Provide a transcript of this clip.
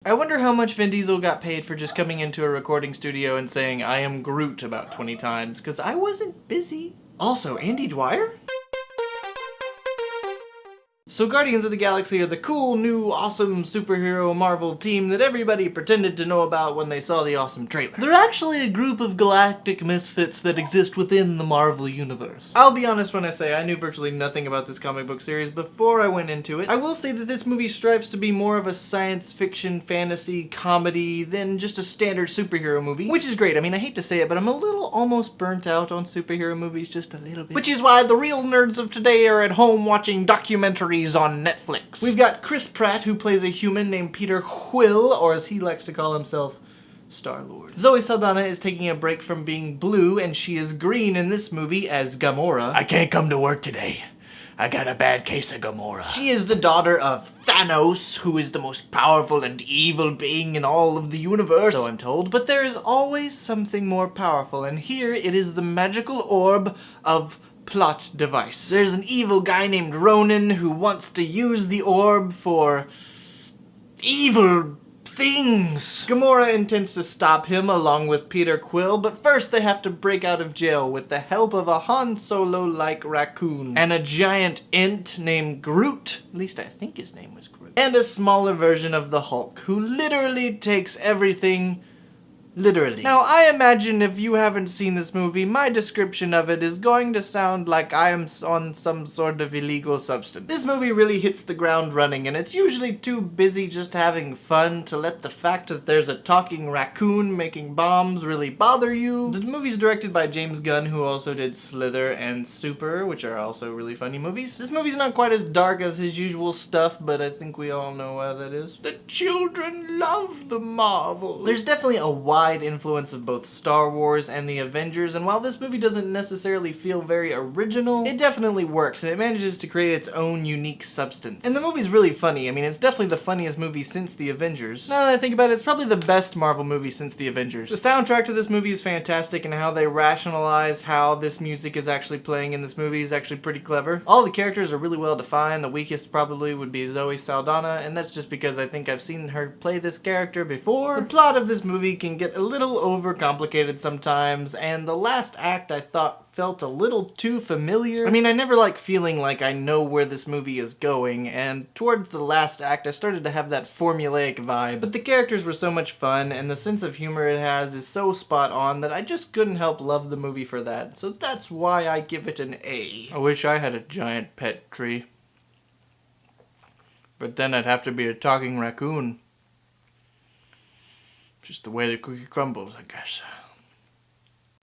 I wonder how much Vin Diesel got paid for just coming into a recording studio and saying, "I am Groot" about 20 times, because I wasn't busy. Also, Andy Dwyer? So Guardians of the Galaxy are the cool, new, awesome superhero Marvel team that everybody pretended to know about when they saw the awesome trailer. They're actually a group of galactic misfits that exist within the Marvel universe. I'll be honest when I say I knew virtually nothing about this comic book series before I went into it. I will say that this movie strives to be more of a science fiction, fantasy, comedy than just a standard superhero movie, which is great. I mean, I hate to say it, but I'm a little almost burnt out on superhero movies, just a little bit. Which is why the real nerds of today are at home watching documentaries on Netflix. We've got Chris Pratt, who plays a human named Peter Quill, or as he likes to call himself, Star-Lord. Zoe Saldana is taking a break from being blue, and she is green in this movie as Gamora. I can't come to work today. I got a bad case of Gamora. She is the daughter of Thanos, who is the most powerful and evil being in all of the universe, so I'm told. But there is always something more powerful, and here it is the magical orb of plot device. There's an evil guy named Ronan who wants to use the orb for evil things. Gamora intends to stop him along with Peter Quill, but first they have to break out of jail with the help of a Han Solo-like raccoon and a giant ant named Groot, at least I think his name was Groot, and a smaller version of the Hulk who literally takes everything literally. Now, I imagine if you haven't seen this movie, my description of it is going to sound like I am on some sort of illegal substance. This movie really hits the ground running, and it's usually too busy just having fun to let the fact that there's a talking raccoon making bombs really bother you. The movie's directed by James Gunn, who also did Slither and Super, which are also really funny movies. This movie's not quite as dark as his usual stuff, but I think we all know why that is. The children love the Marvel. There's definitely a wide influence of both Star Wars and the Avengers, and while this movie doesn't necessarily feel very original, it definitely works, and it manages to create its own unique substance. And the movie's really funny. I mean, it's definitely the funniest movie since the Avengers. Now that I think about it, it's probably the best Marvel movie since the Avengers. The soundtrack to this movie is fantastic, and how they rationalize how this music is actually playing in this movie is actually pretty clever. All the characters are really well defined. The weakest probably would be Zoe Saldana, and that's just because I think I've seen her play this character before. The plot of this movie can get a little overcomplicated sometimes, and the last act I thought felt a little too familiar. I mean, I never like feeling like I know where this movie is going, and towards the last act I started to have that formulaic vibe. But the characters were so much fun, and the sense of humor it has is so spot on that I just couldn't help love the movie for that. So that's why I give it an A. I wish I had a giant pet tree. But then I'd have to be a talking raccoon. Just the way the cookie crumbles, I guess.